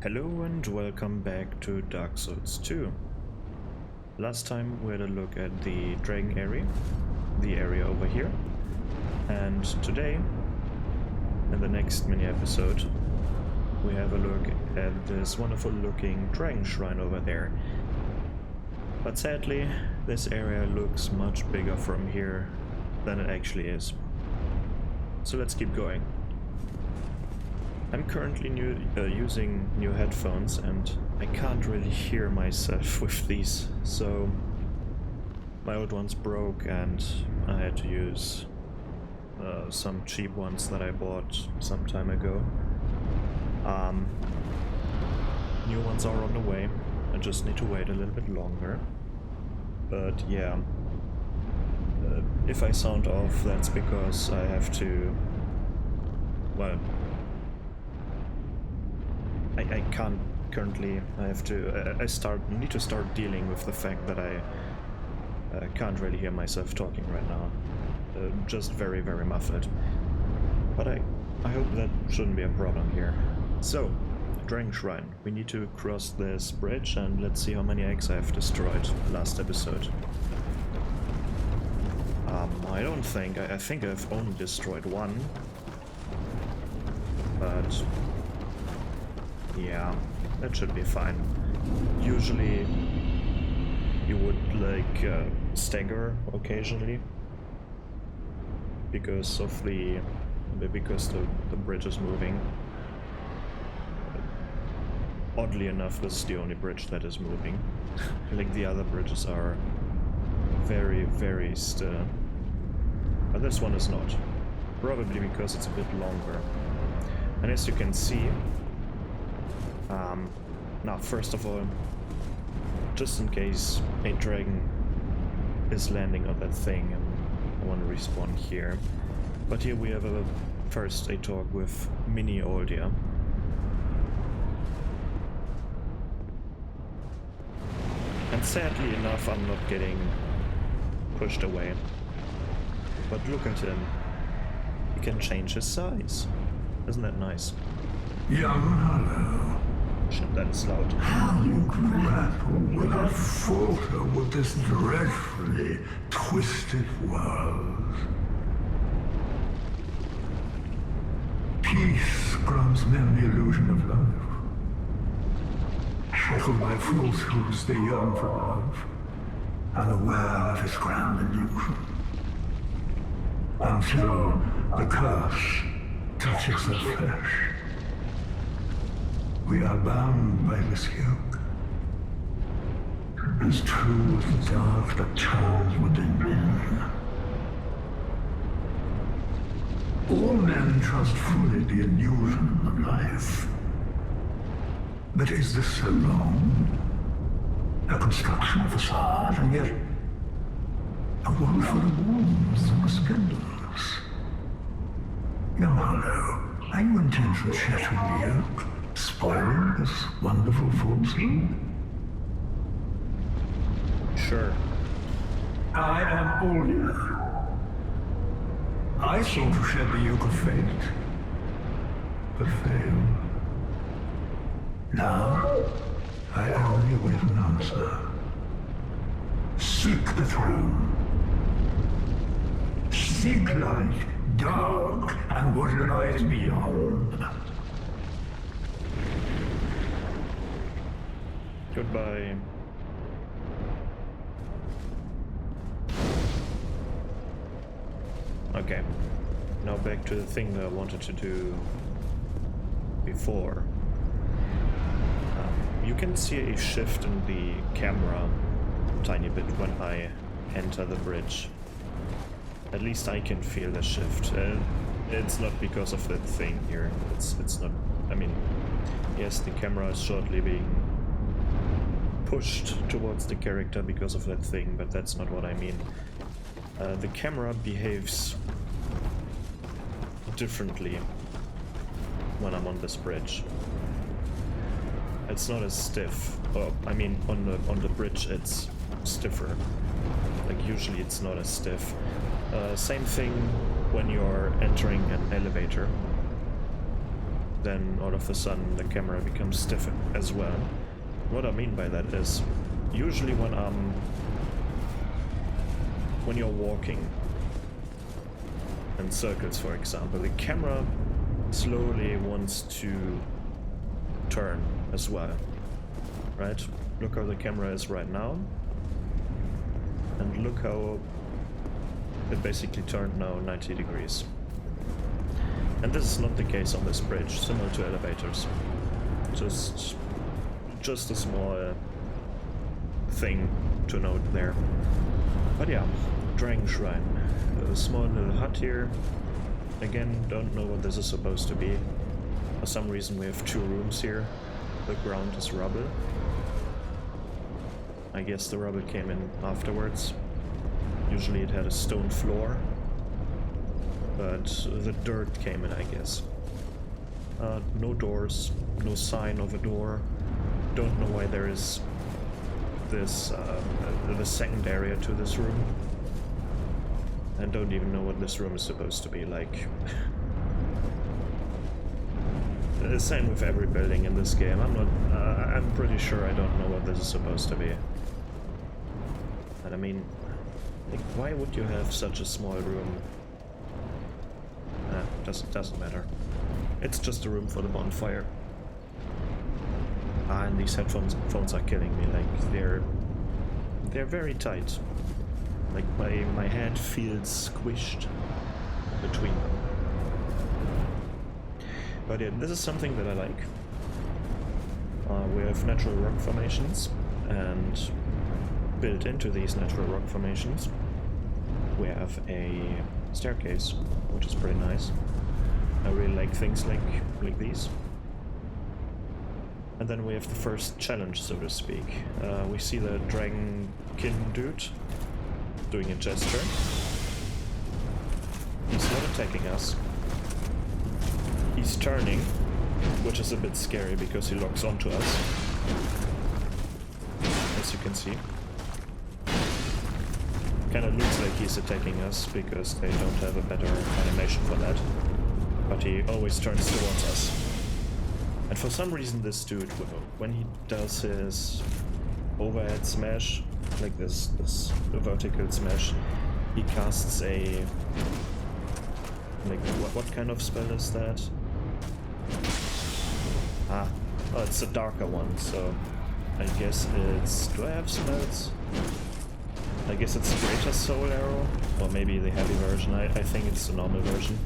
Hello and welcome back to Dark Souls 2. Last time we had a look at the dragon area, the area over here, and today, in the next mini episode, we have a look at this wonderful looking dragon shrine over there. But sadly, this area looks much bigger from here than it actually is. So let's keep going. I'm currently using new headphones and I can't really hear myself with these, so my old ones broke and I had to use some cheap ones that I bought some time ago. New ones are on the way, I just need to wait a little bit longer. But yeah, if I sound off, that's because I have to, well, I can't currently. I have to. I need to start dealing with the fact that I can't really hear myself talking right now. Just very, very muffled. But I hope that shouldn't be a problem here. So, Dragon Shrine. We need to cross this bridge, and let's see how many eggs I have destroyed last episode. I don't think. I think I've only destroyed one. But yeah, that should be fine. Usually you would like stagger occasionally because of the bridge is moving. Oddly enough, this is the only bridge that is moving. Like the other bridges are very, very still. But this one is not. Probably because it's a bit longer. And as you can see, now first of all, just in case a dragon is landing on that thing and I want to respawn here. But here we have first a talk with Mini Oldia. And sadly enough, I'm not getting pushed away. But look at him. He can change his size. Isn't that nice? Young Hollow, Shit, that is loud. how you grapple without falter with this dreadfully twisted world. Peace grants men the illusion of life. Shackled by falsehoods, they yearn for love, unaware of its grand illusion. Until the curse touches their flesh. We are bound by this yoke. As true as the dark that turns within men. All men trust fully the illusion of life. But is this so wrong? A construction of facade, and yet a world full of wounds and scandals. Young Hollow, are you intent on shattering the yoke? Spoiling this wonderful falsehood? Sure. I am Oldia. I sought to shed the yoke of fate, but failed. Now, I only await an answer. Seek the throne. Seek light, dark, and what lies beyond. Goodbye. Okay, now back to the thing that I wanted to do before. You can see a shift in the camera a tiny bit when I enter the bridge. At least I can feel the shift. It's not because of that thing here. It's not. I mean, yes, the camera is shortly being pushed towards the character because of that thing, but that's not what I mean. The camera behaves differently when I'm on this bridge. It's not as stiff. Well, I mean, on the bridge it's stiffer. Like usually it's not as stiff. Same thing when you're entering an elevator. then all of a sudden the camera becomes stiff as well. What I mean by that is, usually when you're walking in circles, for example, the camera slowly wants to turn as well, right? Look how the camera is right now, and look how it basically turned now 90 degrees. And this is not the case on this bridge, similar to elevators. Just a small thing to note there. But yeah, Dragon Shrine. A small little hut here. Again, don't know what this is supposed to be. For some reason we have 2 rooms here. The ground is rubble. I guess the rubble came in afterwards. Usually it had a stone floor, but the dirt came in, I guess. No doors, no sign of a door. Don't know why there is this the second area to this room. And don't even know what this room is supposed to be like. The same with every building in this game. I'm pretty sure I don't know what this is supposed to be. And I mean, like, why would you have such a small room? Doesn't matter. It's just a room for the bonfire. And these headphones are killing me. Like, they're very tight. Like my head feels squished between them. But yeah, this is something that I like. We have natural rock formations, and built into these natural rock formations we have a staircase, which is pretty nice. I really like things like these. And then we have the first challenge, so to speak. We see the Dragonkin dude doing a gesture. He's not attacking us. He's turning, which is a bit scary because he locks onto us, as you can see. Kinda looks like he's attacking us because they don't have a better animation for that. But he always turns towards us. And for some reason this dude, when he does his overhead smash, like this vertical smash, he casts a... like, what kind of spell is that? Oh, it's a darker one, so I guess it's... do I have spells? I guess it's Greater Soul Arrow, or maybe the heavy version. I think it's the normal version.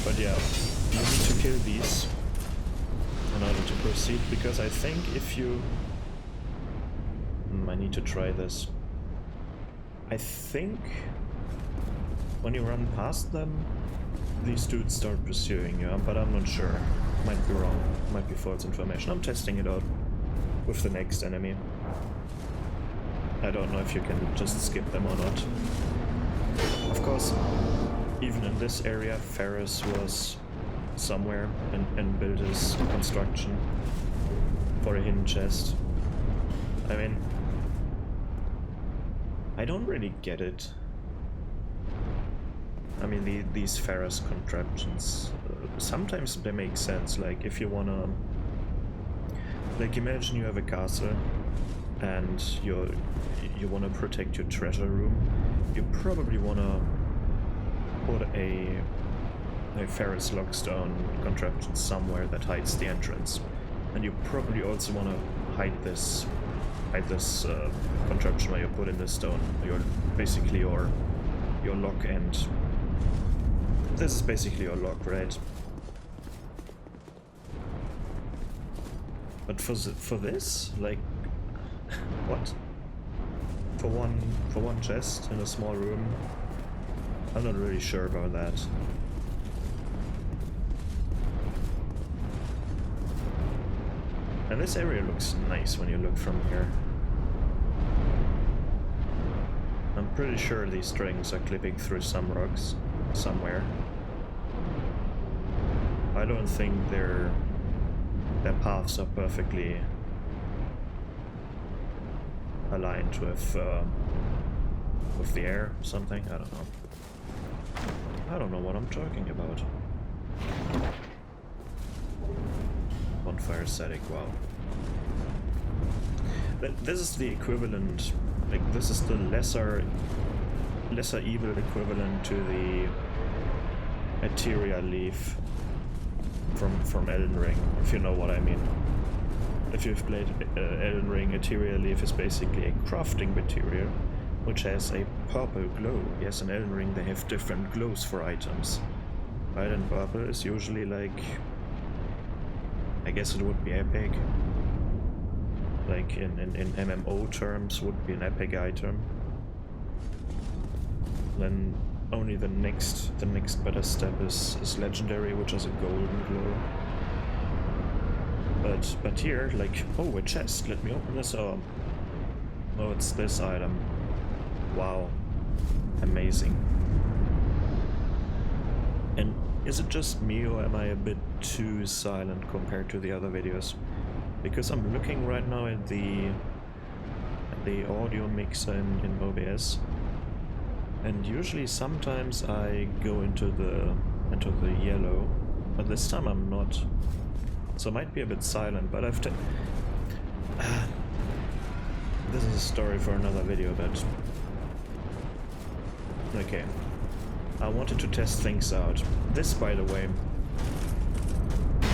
But yeah, you need to kill these in order to proceed, because I think if you... I need to try this. I think when you run past them, these dudes start pursuing you, but I'm not sure. Might be wrong, might be false information. I'm testing it out with the next enemy. I don't know if you can just skip them or not. Of course, even in this area, Ferris was somewhere and built his construction for a hidden chest. I mean, I don't really get it. I mean, these Ferris contraptions, sometimes they make sense. Like, if you wanna... like, imagine you have a castle and you wanna protect your treasure room. You probably wanna put a Ferris lockstone contraption somewhere that hides the entrance. And you probably also wanna hide this contraption where you put in the stone. Basically your lock end. This is basically your lock, right? But for this, like, what? For one chest in a small room? I'm not really sure about that. And this area looks nice when you look from here. I'm pretty sure these strings are clipping through some rocks somewhere. I don't think their paths are perfectly aligned with the air or something. I don't know. I don't know what I'm talking about. Bonfire static, wow. This is the equivalent, like this is the lesser evil equivalent to the Etheria leaf from Elden Ring, if you know what I mean. If you've played Elden Ring, Etheria leaf is basically a crafting material which has a purple glow. Yes, in Elden Ring they have different glows for items. Right, and purple is usually like, I guess it would be epic. Like in MMO terms would be an epic item. Then only the next better step is legendary, which is a golden glow. But here, like, oh, a chest. Let me open this up. Oh, it's this item. Wow, amazing. And is it just me, or am I a bit too silent compared to the other videos? Because I'm looking right now at the audio mixer in OBS, and usually sometimes I go into the yellow, but this time I'm not. So it might be a bit silent, but I've this is a story for another video, but okay. I wanted to test things out. This, by the way,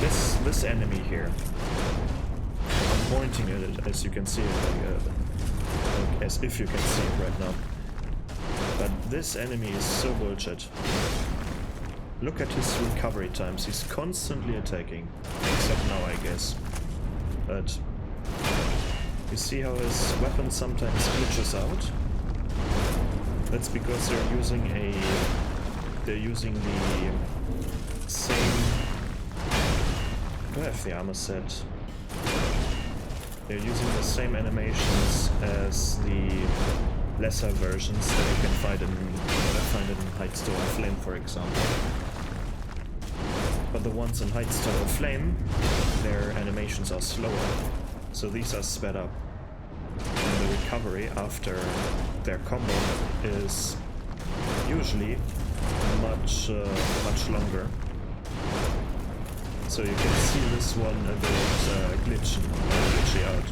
this enemy here, I'm pointing at it as you can see it, like, as if you can see it right now. But this enemy is so bullshit. Look at his recovery times. He's constantly attacking, except now, I guess. But you see how his weapon sometimes glitches out? That's because they're using the same. Do I have the armor set? They're using the same animations as the lesser versions that you can find in Heights Tower of Flame, for example. But the ones in Heights Tower of Flame, their animations are slower, so these are sped up. And the recovery after their combo is usually much longer. So you can see this one a bit glitchy out.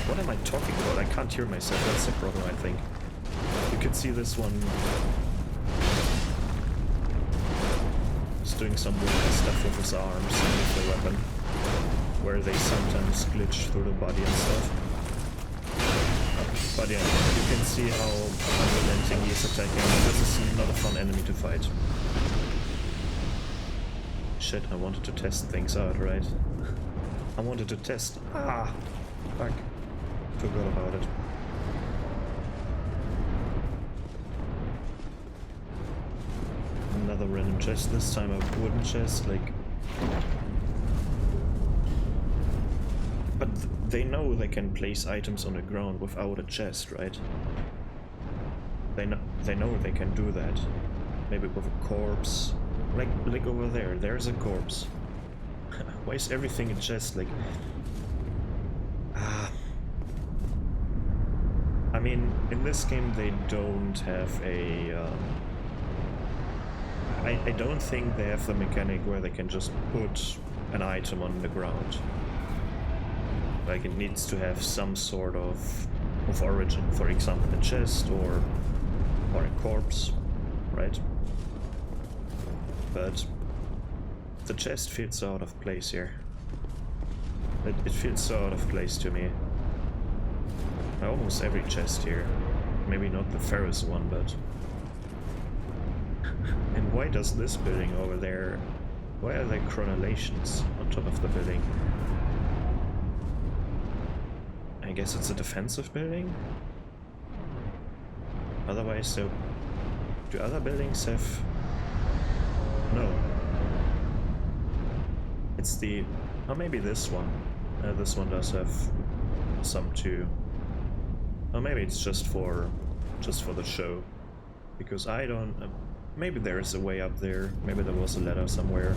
What am I talking about? I can't hear myself. That's the problem, I think. You can see this one just doing some weird stuff with his arms and with the weapon, where they sometimes glitch through the body and stuff. But yeah, you can see how unrelenting he is attacking. This is not a fun enemy to fight. Shit, I wanted to test things out, right? I wanted to test. Ah! Fuck. Forgot about it. Another random chest, this time a wooden chest, like... But they know they can place items on the ground without a chest, right? They know they can do that. Maybe with a corpse. Like over there, there's a corpse. Why is everything a chest? Like... I mean, in this game they don't have a... I don't think they have the mechanic where they can just put an item on the ground. Like, it needs to have some sort of origin. For example, a chest or a corpse, right? But the chest feels out of place here. It feels so out of place to me. Almost every chest here. Maybe not the Ferris one, but... And why does this building over there... Why are there chronolations on top of the building? I guess it's a defensive building? Otherwise, do other buildings have... No. It's the... Oh, maybe this one. This one does have some too. Or maybe it's just for the show. Because I don't... maybe there is a way up there. Maybe there was a ladder somewhere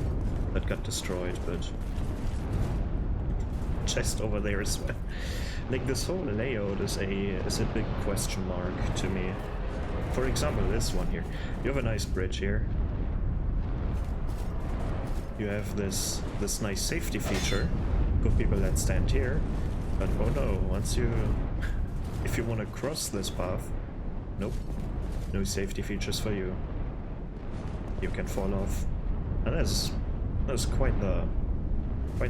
that got destroyed, but... Chest over there as well. Like, this whole layout is a big question mark to me. For example, this one here. You have a nice bridge here. you have this nice safety feature for people that stand here, but oh no, if you want to cross this path, nope, no safety features for you. You can fall off, and there's quite the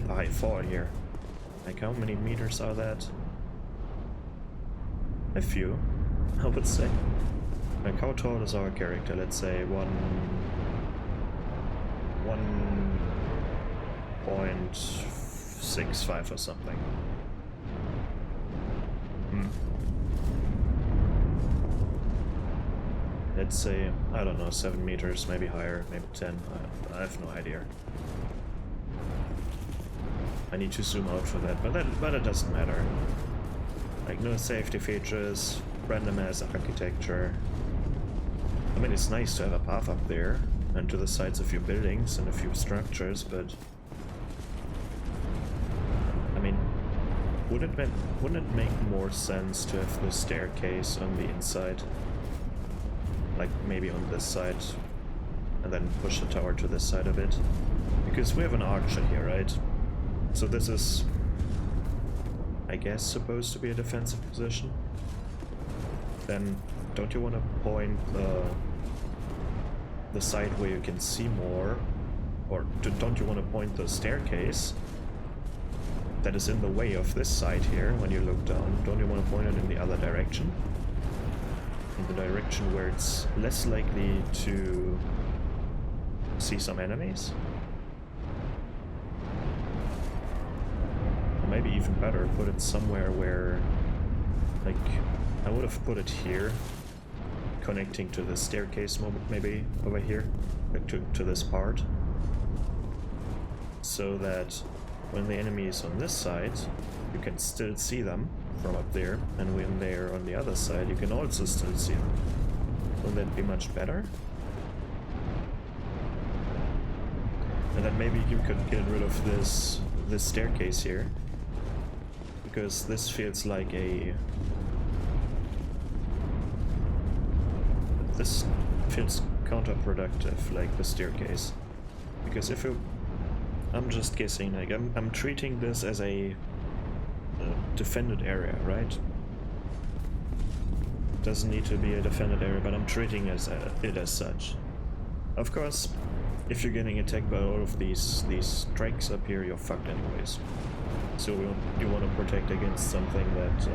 high fall here. Like, how many meters are that? A few, I would say. Like, how tall is our character? Let's say 1.65 or something. Let's say, I don't know, 7 meters, maybe higher, maybe 10. I have no idea. I need to zoom out for that, but it doesn't matter. Like, no safety features, randomized architecture. I mean, it's nice to have a path up there and to the sides of a few buildings and a few structures, but I mean, wouldn't it make more sense to have the staircase on the inside? Like, maybe on this side, and then push the tower to this side of it? Because we have an archer here, right? So this is, I guess, supposed to be a defensive position. Then don't you want to point the side where you can see more, or don't you want to point the staircase that is in the way of this side here when you look down? Don't you want to point it in the other direction? In the direction where it's less likely to see some enemies? Or maybe even better, put it somewhere where, like, I would have put it here, connecting to the staircase maybe over here, like to this part, so that when the enemy is on this side, you can still see them from up there, and when they're on the other side, you can also still see them. Will that be much better? And then maybe you could get rid of this staircase here, because this feels like this feels counterproductive, like the staircase. Because if I'm just guessing, like I'm treating this as a defended area, right? Doesn't need to be a defended area, but I'm treating it as such. Of course, if you're getting attacked by all of these strikes up here, you're fucked anyways. So you want to protect against something that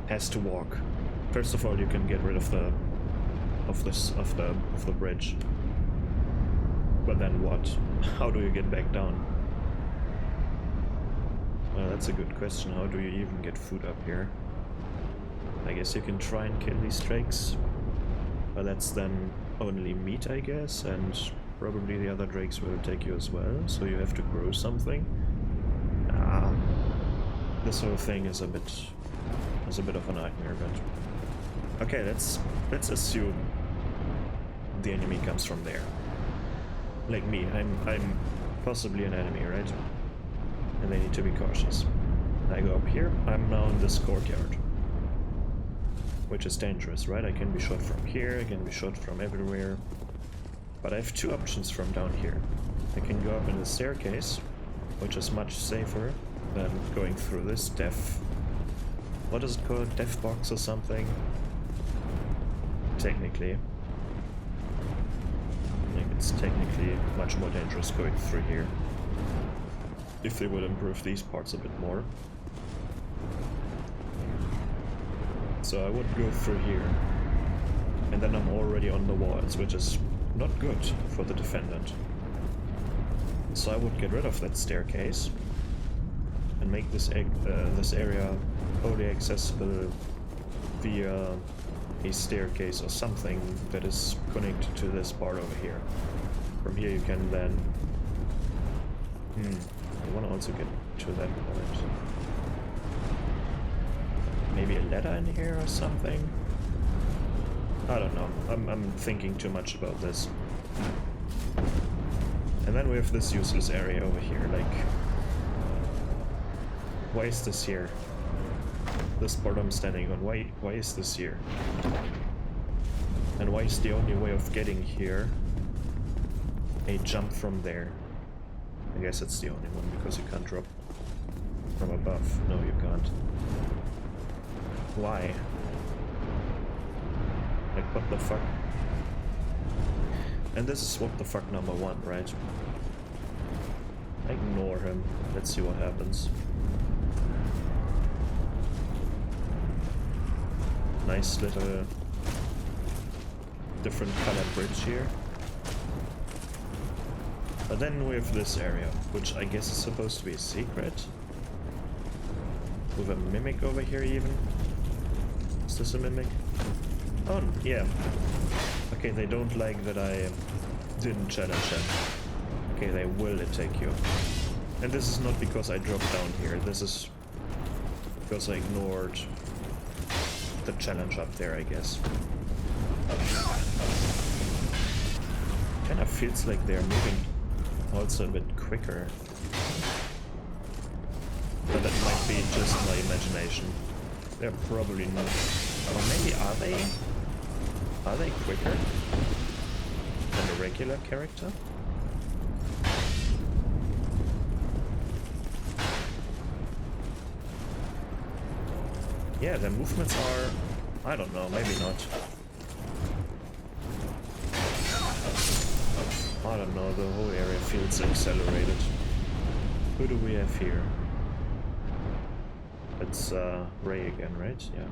has to walk. First of all, you can get rid of the bridge. But then what? How do you get back down? Well, that's a good question. How do you even get food up here? I guess you can try and kill these drakes, but that's then only meat, I guess, and probably the other drakes will take you as well, so you have to grow something. This whole thing is a bit of a nightmare, but okay, let's assume the enemy comes from there. Like me, I'm possibly an enemy, right? And they need to be cautious. I go up here, I'm now in this courtyard, which is dangerous, right? I can be shot from here, I can be shot from everywhere, but I have two options from down here. I can go up in the staircase, which is much safer than going through this what is it called? Death box or something? Technically. I think it's technically much more dangerous going through here. If they would improve these parts a bit more. So I would go through here. And then I'm already on the walls, which is not good for the defendant. So I would get rid of that staircase and make this area only accessible via a staircase or something that is connected to this part over here. From here you can then... I want to also get to that point. Maybe a ladder in here or something? I don't know. I'm thinking too much about this. And then we have this useless area over here, like... Why is this here? This part I'm standing on, why is this here? And why is the only way of getting here a jump from there. I guess it's the only one because you can't drop from above. No, you can't. Why? Like, what the fuck? And this is what the fuck number 1, right? Ignore him. Let's see what happens. Nice little different colored bridge here. But then we have this area, which I guess is supposed to be a secret. With a mimic over here even. Is this a mimic? Oh, yeah. Okay, they don't like that I didn't challenge them. Okay, they will attack you. And this is not because I dropped down here. This is because I ignored the challenge up there, I guess. Kinda feels like they're moving also a bit quicker. But that might be just my imagination. They're probably not. Or maybe are they? Are they quicker than a regular character? Yeah, their movements are... I don't know, maybe not. I don't know, the whole area feels accelerated. Who do we have here? It's Ray again, right? Yeah.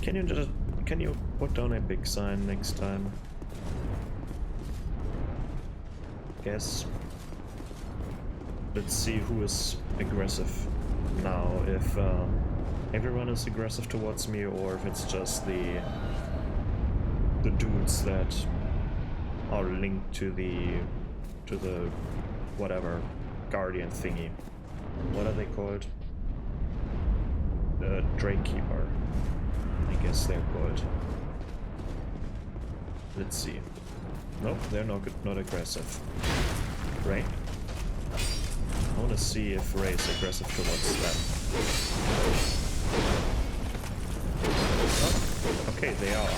Can you put down a big sign next time? Guess. Let's see who is aggressive now. If everyone is aggressive towards me, or if it's just the dudes that are linked to the whatever guardian thingy. What are they called? The Drake Keeper. I guess they're called. Let's see. Nope, they're not aggressive. Ray? I want to see if Ray is aggressive towards them. Oh, okay, they are.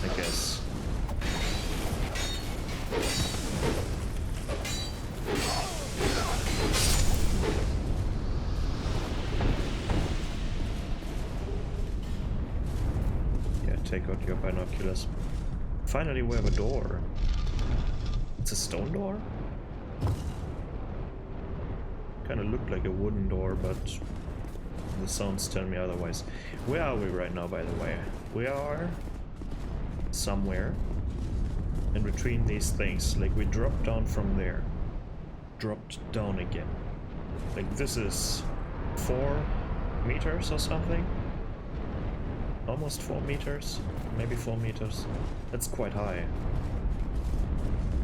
I guess. Yeah, take out your binoculars. Finally, we have a door. It's a stone door? Kinda looked like a wooden door, but the sounds tell me otherwise. Where are we right now, by the way? We are somewhere in between these things. Like, we dropped down from there. Dropped down again. Like, this is 4 meters or something? Almost 4 meters? Maybe 4 meters. That's quite high.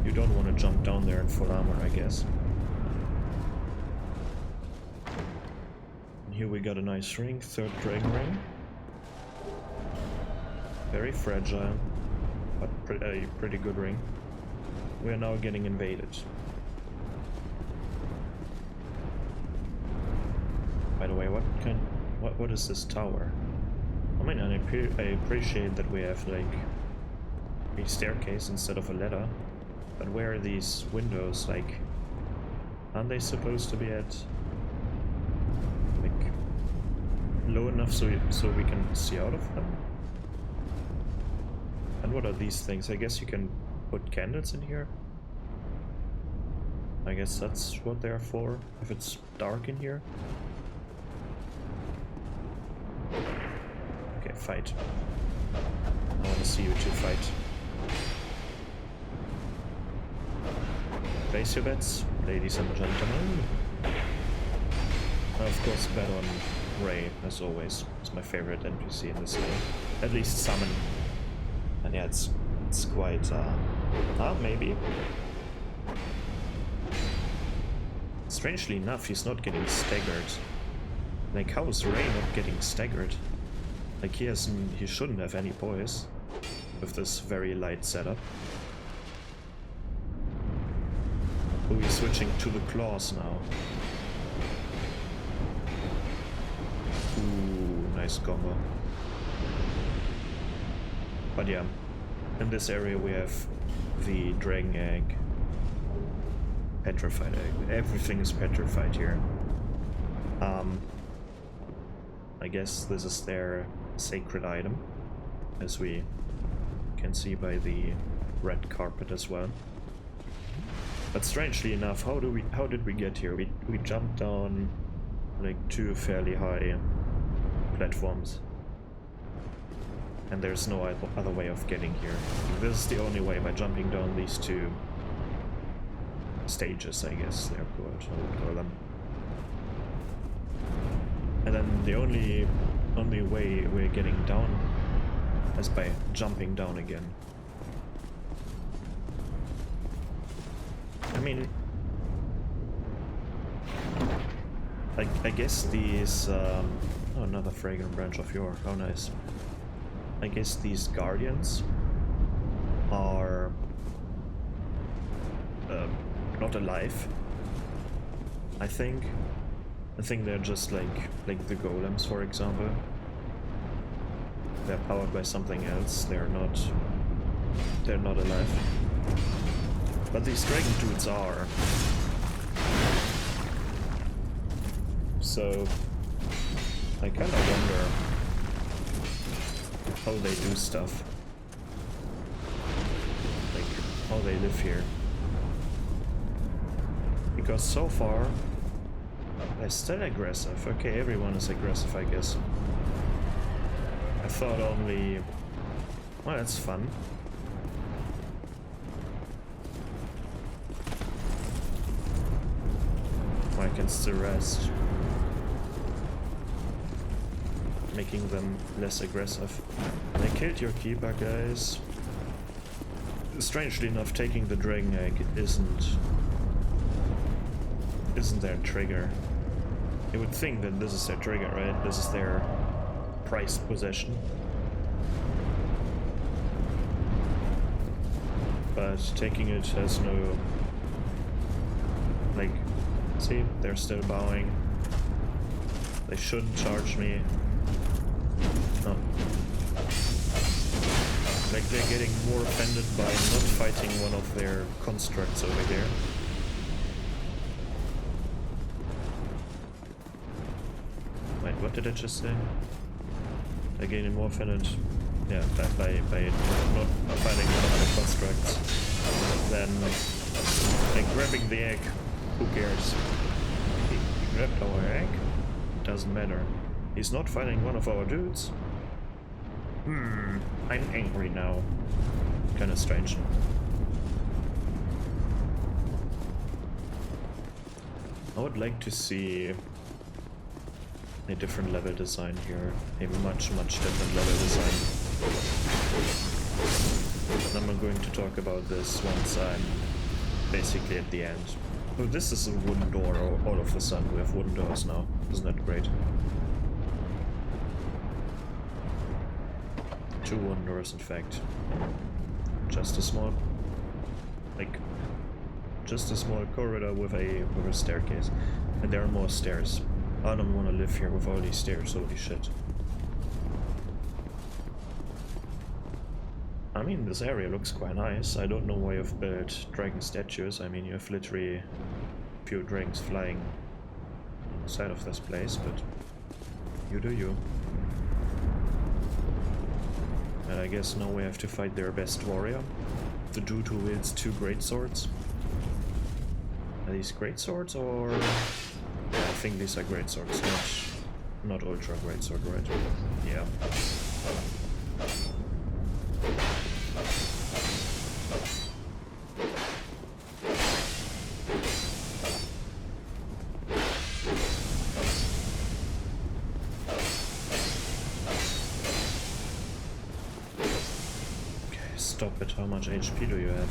You don't want to jump down there in full armor, I guess. And here we got a nice ring, 3rd dragon ring. Very fragile, but a pretty good ring. We are now getting invaded. By the way, what is this tower? I mean, I appreciate that we have like a staircase instead of a ladder, but where are these windows? Like, aren't they supposed to be at like low enough so we can see out of them? And what are these things? I guess you can put candles in here. I guess that's what they're for, if it's dark in here. Okay, fight. I want to see you two fight. Place your bets, ladies and gentlemen. Of course, bet on Ray, as always. It's my favorite NPC in this game. At least summon. And yeah, it's quite, maybe. Strangely enough, he's not getting staggered. Like, how is Ray not getting staggered? Like, he shouldn't have any poise with this very light setup. Oh, he's switching to the claws now. Ooh, nice combo. But yeah, In this area we have the dragon egg. Petrified egg. Everything is petrified here. I guess this is their sacred item, as we can see by the red carpet as well. But strangely enough, how did we get here? We jumped down like 2 fairly high platforms, and there's no other way of getting here. This is the only way, by jumping down these 2 stages, I guess they're called. I would call them. And then the only way we're getting down is by jumping down again. I mean, I guess these oh, another fragrant branch of yore. How nice. I guess these guardians are not alive. I think they're just like the golems, for example. They're powered by something else. They're not alive. But these dragon dudes are. So I kinda wonder how they do stuff. Like how they live here. Because so far they're still aggressive. Okay, everyone is aggressive, I guess. I thought only... Well, that's fun. I can still rest. Making them less aggressive. They killed your keeper, guys. Strangely enough, taking the dragon egg isn't their trigger. You would think that this is their trigger, right? This is their prized possession. But taking it has no... Like, see, they're still bowing. They shouldn't charge me. No. Like, they're getting more offended by not fighting one of their constructs over here. Wait, what did I just say? They're getting more offended, yeah, by not fighting one of the constructs than like grabbing the egg. Who cares? He grabbed our egg? Doesn't matter. He's not fighting one of our dudes. I'm angry now. Kinda strange. I would like to see a different level design here. A much different level design. And I'm going to talk about this once I'm basically at the end. Oh, this is a wooden door all of a sudden. We have wooden doors now. Isn't that great? 2 wooden doors, in fact. Just a small... like... just a small corridor with a staircase. And there are more stairs. I don't want to live here with all these stairs, holy shit. I mean, this area looks quite nice. I don't know why you've built dragon statues. I mean, you have literally a few dragons flying inside of this place, but you do you. And I guess now we have to fight their best warrior, the dude who wields 2 great swords. Are these great swords or... Yeah, I think these are great swords, not ultra great sword, right? Yeah. Okay, stop it. How much HP do you have?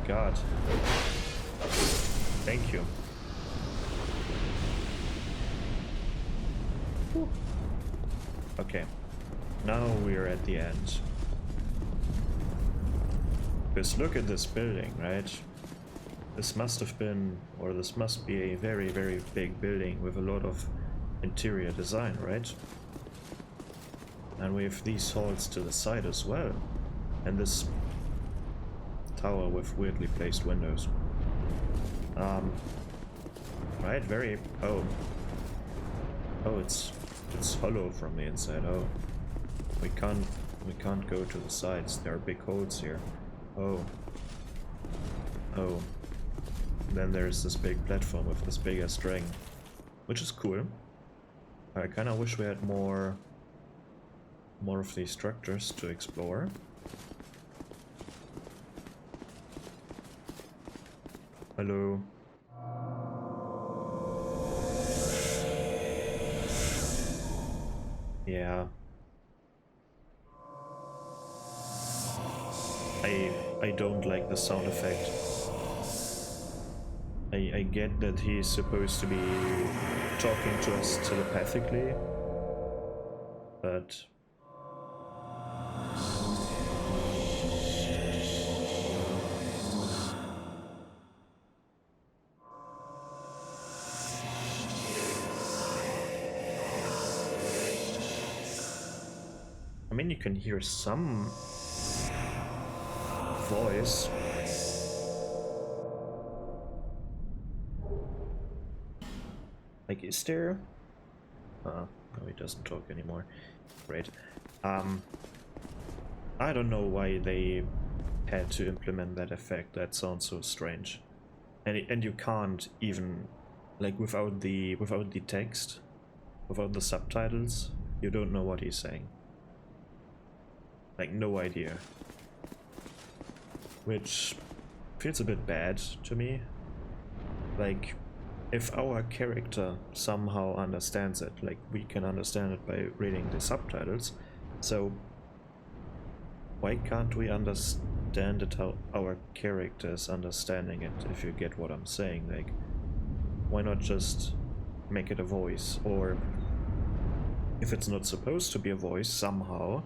God. Thank you. Whew. Okay. Now we're at the end. Because look at this building, right? This must have been, or this must be a very big building with a lot of interior design, right? And we have these halls to the side as well. And this tower with weirdly placed windows. Right, very... Oh, it's hollow from the inside. Oh, we can't go to the sides. There are big holes here. Oh. Then there's this big platform with this big ass dragon, which is cool. I kind of wish we had more of these structures to explore. Hello. Yeah. I don't like the sound effect. I get that he's supposed to be talking to us telepathically, but I mean, you can hear some voice. Like, is there? No, he doesn't talk anymore. Great. I don't know why they had to implement that effect. That sounds so strange. And you can't even, like, without the text, without the subtitles, you don't know what he's saying. Like, no idea. Which feels a bit bad to me. Like, if our character somehow understands it, like we can understand it by reading the subtitles, so why can't we understand it how our character is understanding it, if you get what I'm saying? Like, why not just make it a voice? Or if it's not supposed to be a voice somehow,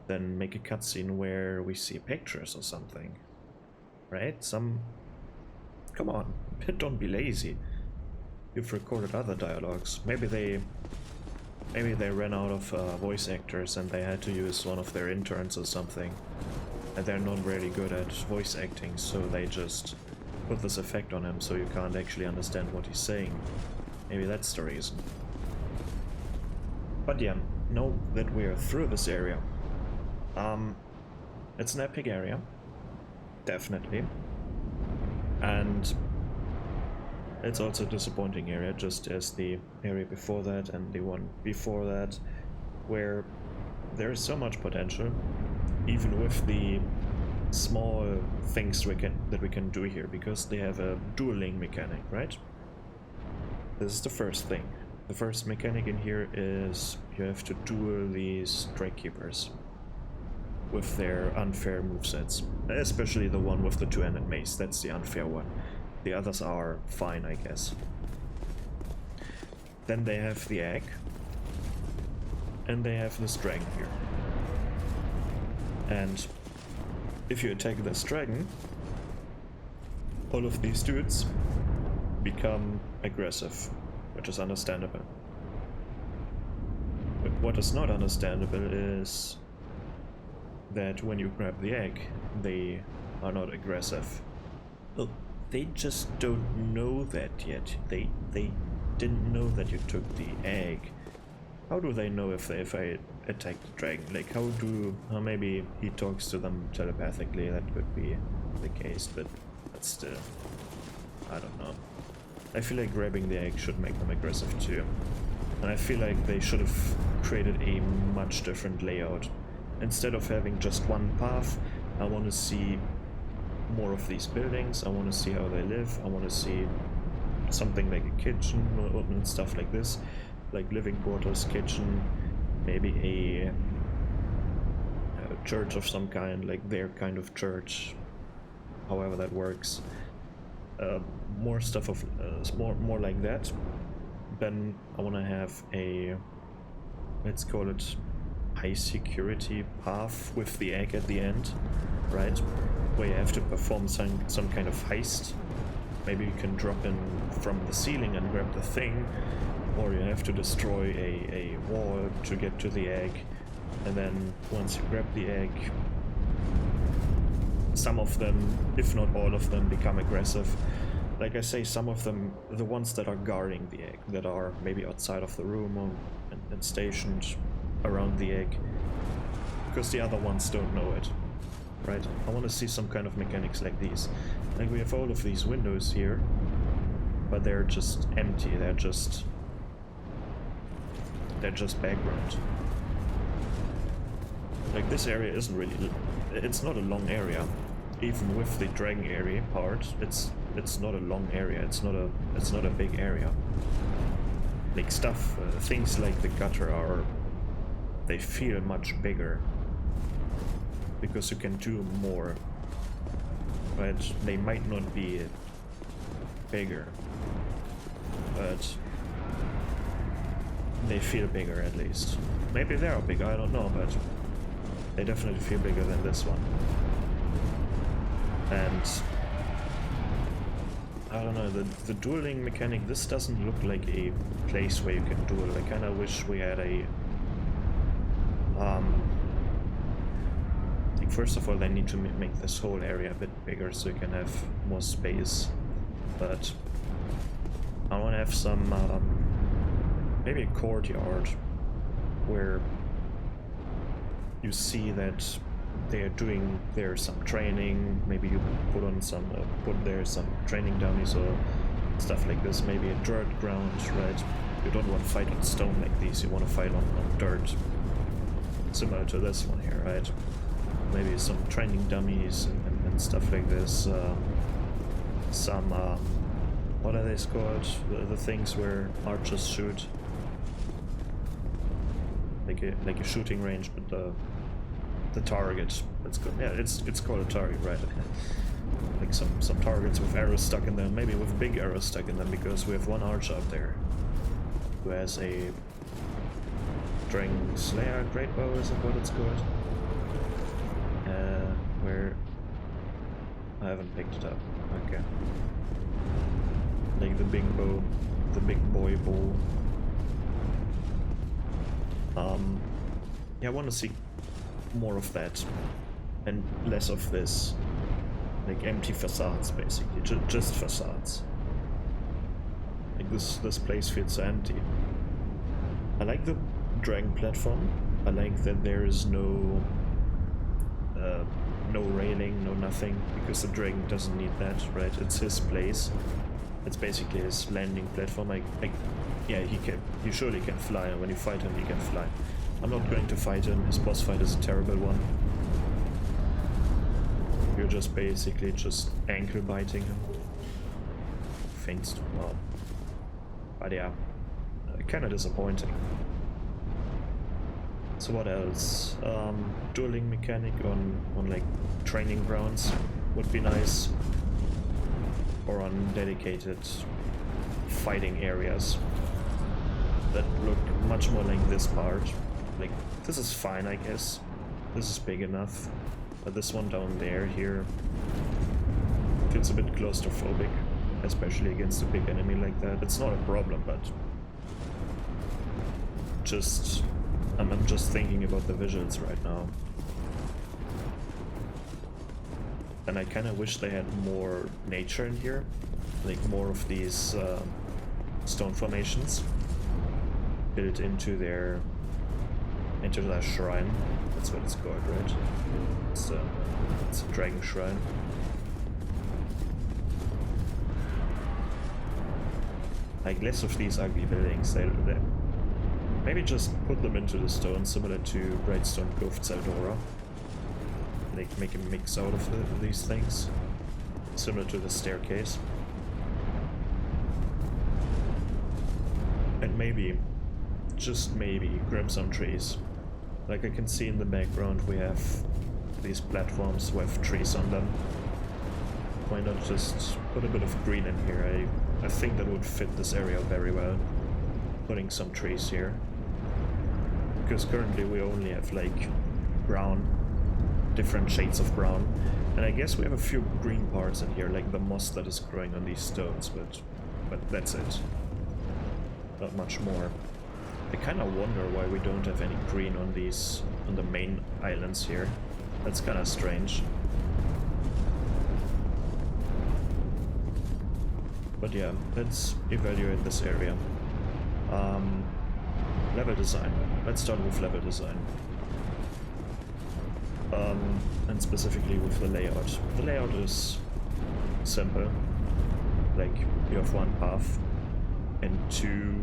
then make a cutscene where we see pictures or something, right? Come on, don't be lazy. You've recorded other dialogues. Maybe they ran out of voice actors and they had to use one of their interns or something. And they're not really good at voice acting, so they just put this effect on him so you can't actually understand what he's saying. Maybe that's the reason. But yeah, know that we're through this area. It's an epic area, definitely, and it's also a disappointing area, just as the area before that and the one before that, where there is so much potential, even with the small things that we can do here, because they have a dueling mechanic, right? This is the first thing. The first mechanic in here is you have to duel these Drake Keepers with their unfair movesets, especially the one with the two-handed mace. That's the unfair one. The others are fine, I guess. Then they have the egg, and they have this dragon here. And if you attack this dragon, all of these dudes become aggressive, which is understandable. But what is not understandable is that when you grab the egg, they are not aggressive. Well, they just don't know that yet. They didn't know that you took the egg. How do they know if I attack the dragon? Like, how maybe he talks to them telepathically, that could be the case, but still, I don't know. I feel like grabbing the egg should make them aggressive too. And I feel like they should have created a much different layout. Instead of having just one path, I want to see more of these buildings. I want to see how they live. I want to see something like a kitchen and stuff like this, like living quarters, kitchen, maybe a church of some kind, like their kind of church, however that works. More stuff of more like that. Then I want to have a, let's call it, high security path with the egg at the end, right? Where you have to perform some kind of heist. Maybe you can drop in from the ceiling and grab the thing, or you have to destroy a wall to get to the egg, And then once you grab the egg, some of them, if not all of them, become aggressive. Like I say, some of them, the ones that are guarding the egg, that are maybe outside of the room or and stationed around the egg, because the other ones don't know it, right? I want to see some kind of mechanics like these. Like we have all of these windows here, but they're just empty. They're just background. Like this area isn't really, it's not a long area. Even with the dragon area part, it's not a long area. It's not a big area. Like stuff, things like the gutter they feel much bigger because you can do more. But they might not be bigger, but they feel bigger at least. Maybe they are bigger, I don't know, but they definitely feel bigger than this one. And I don't know, the dueling mechanic, this doesn't look like a place where you can duel. I kinda wish we had a like first of all they need to make this whole area a bit bigger so you can have more space, but I wanna have some maybe a courtyard where you see that they're doing some training. Maybe you put there some training dummies or stuff like this. Maybe a dirt ground, right? You don't want to fight on stone like these. You want to fight on dirt, similar to this one here, right? Maybe some training dummies and stuff like this. Some what are they called? The things where archers shoot, like a shooting range, but the target. That's good. Yeah, it's called a target, right? Like some targets with arrows stuck in them, maybe with big arrows stuck in them, because we have one archer up there who has a Dragon Slayer great bow, is it what it's called? Where I haven't picked it up. Okay. Like the big bow, the big boy bow. Yeah, I want to see more of that and less of this, like empty facades, basically, just facades. Like this place feels so empty. I like the dragon platform. I like that there is no railing, no nothing, because the dragon doesn't need that, right? It's his place. It's basically his landing platform. Yeah, he surely can fly, and when you fight him, he can fly. I'm not going to fight him. His boss fight is a terrible one. You're just basically ankle biting him. Things, well, but yeah, kind of disappointing. So what else? Dueling mechanic on like training grounds would be nice, or on dedicated fighting areas that look much more like this part. Like this is fine, I guess. This is big enough, but this one down there here feels a bit claustrophobic, especially against a big enemy like that. It's not a problem, but I'm just thinking about the visuals right now. And I kind of wish they had more nature in here, like more of these stone formations built into their shrine. That's what it's called, right? It's a dragon shrine. Like less of these ugly buildings. They maybe just put them into the stone, similar to Brightstone Cove Zaldora. Like make a mix out of these things, similar to the staircase. And maybe, just maybe, grab some trees. Like I can see in the background we have these platforms with trees on them. Why not just put a bit of green in here? I think that would fit this area very well, putting some trees here. Because currently we only have like brown, different shades of brown. And I guess we have a few green parts in here, like the moss that is growing on these stones, but that's it. Not much more. I kind of wonder why we don't have any green on the main islands here. That's kind of strange. But yeah, let's evaluate this area. Level design. Let's start with level design. And specifically with the layout. The layout is simple. Like, you have one path and two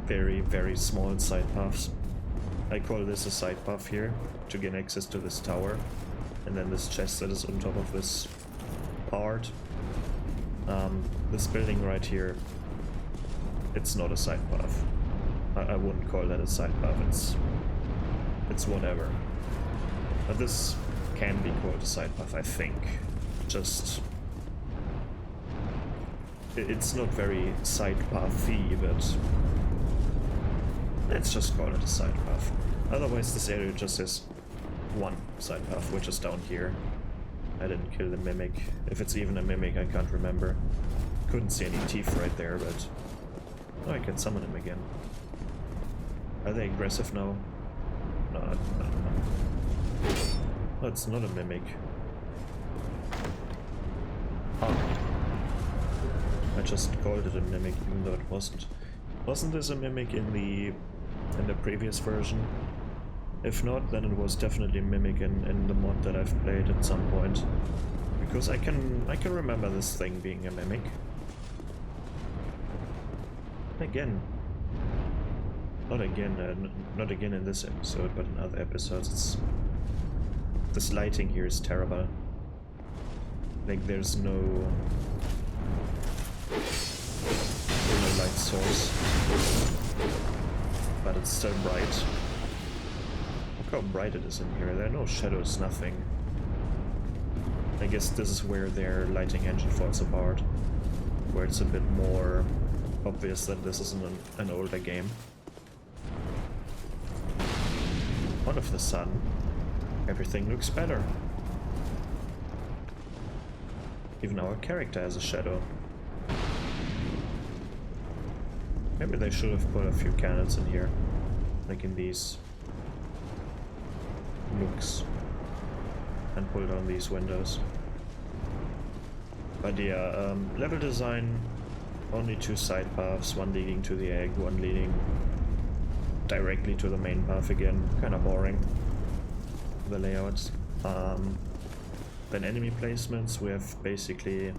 very, very small side paths. I call this a side path here to gain access to this tower, and then this chest that is on top of this part. This building right here, it's not a side path. I wouldn't call that a side path. It's whatever. But this can be called a side path, I think. Just it's not very side pathy, but let's just call it a side path. Otherwise, this area just has one side path, which is down here. I didn't kill the mimic. If it's even a mimic, I can't remember. Couldn't see any teeth right there, but oh, I can summon him again. Are they aggressive now? No, no. Oh, it's not a mimic. Oh. I just called it a mimic, even though it wasn't. Wasn't this a mimic in the previous version? If not, then it was definitely a mimic in the mod that I've played at some point. Because I can remember this thing being a mimic. Again. Not again in this episode, but in other episodes. This lighting here is terrible. Like, there's no light source, but it's still bright. Look how bright it is in here. There are no shadows, nothing. I guess this is where their lighting engine falls apart, where it's a bit more obvious that this is an older game. One of the sun. Everything looks better. Even our character has a shadow. Maybe they should have put a few cannons in here, like in these nooks, and pull down these windows. But yeah, level design, only two side paths, one leading to the egg, one leading directly to the main path again. Kind of boring, the layouts. Then enemy placements, we have basically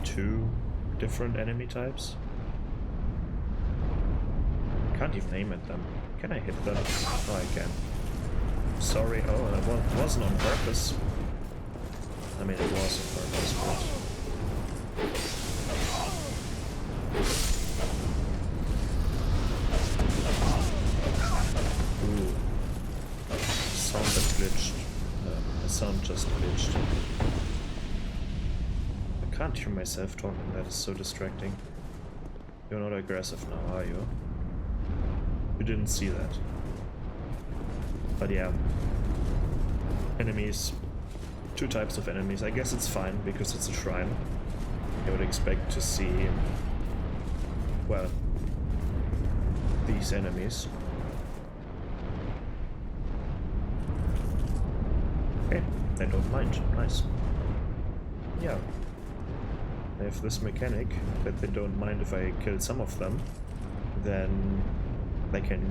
two different enemy types. Can't even aim at them. Can I hit them? Oh, I can. Sorry. Oh, that wasn't on purpose. I mean, it was on purpose, but... Ooh. Sound that glitched. The sound just glitched. I can't hear myself talking, that is so distracting. You're not aggressive now, are you? You didn't see that. But yeah. Enemies. Two types of enemies. I guess it's fine because it's a shrine. I would expect to see, well, these enemies. Okay, they don't mind. Nice. Yeah. They have this mechanic that they don't mind if I kill some of them, then they can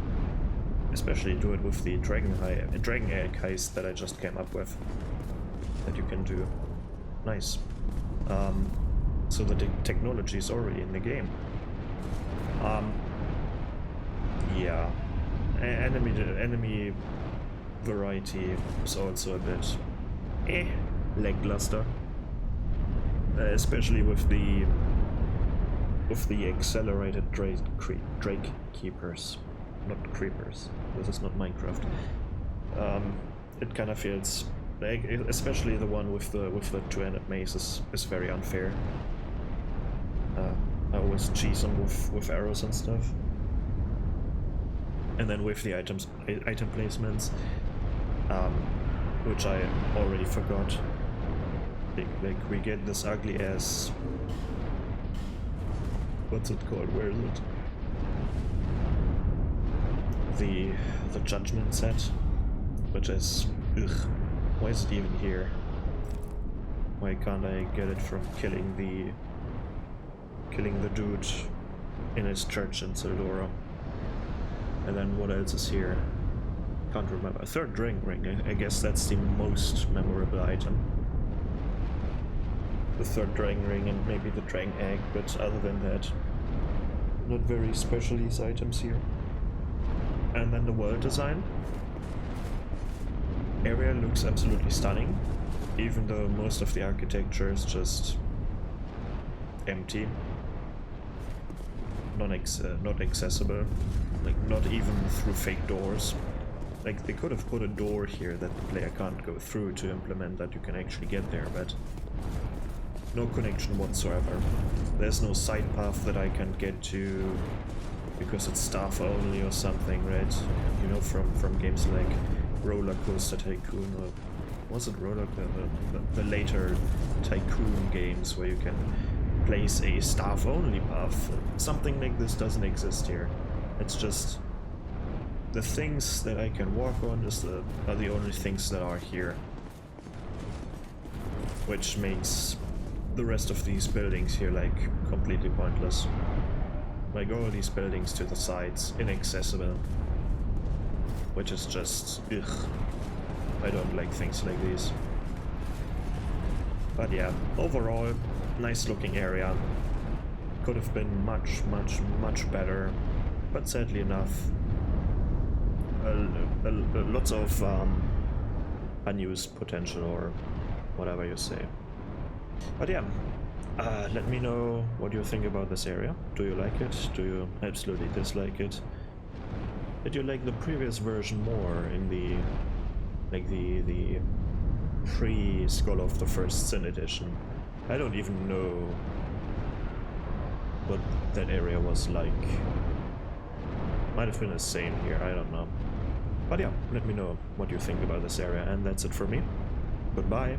especially do it with the dragon egg heist that I just came up with. That you can do. Nice. So the technology is already in the game. Yeah. Enemy variety is also a bit lackluster. Especially with the accelerated Drake keepers, not creepers. This is not Minecraft. It kind of feels like, especially the one with the two-handed mace is very unfair. I always cheese them with arrows and stuff. And then with the item placements, which I already forgot. Like we get this ugly ass. What's it called? Where is it? The judgment set, which is ugh. Why is it even here? Why can't I get it from killing the dude in his church in Sildora? And then what else is here? Can't remember. A third drink ring. I guess that's the most memorable item. The third dragon ring and maybe the dragon egg, but other than that, not very special these items here. And then the world design. Area looks absolutely stunning, even though most of the architecture is just empty, not accessible, like not even through fake doors. Like they could have put a door here that the player can't go through to implement that you can actually get there, but no connection whatsoever. There's no side path that I can get to because it's staff only or something, right? You know, from games like Roller Coaster Tycoon, or was it the later Tycoon games where you can place a staff only path. Something like this doesn't exist here. It's just the things that I can walk on are the only things that are here, which makes the rest of these buildings here like completely pointless. Like all these buildings to the sides, inaccessible, which is just ugh. I don't like things like these. But yeah, overall, nice looking area. Could have been much better, but sadly enough, lots of unused potential, or whatever you say. But yeah, let me know what you think about this area. Do you like it? Do you absolutely dislike it? Did you like the previous version more in the pre-Skull of the First Sin edition? I don't even know what that area was like. Might have been the same here, I don't know. But yeah, let me know what you think about this area, and that's it for me. Goodbye.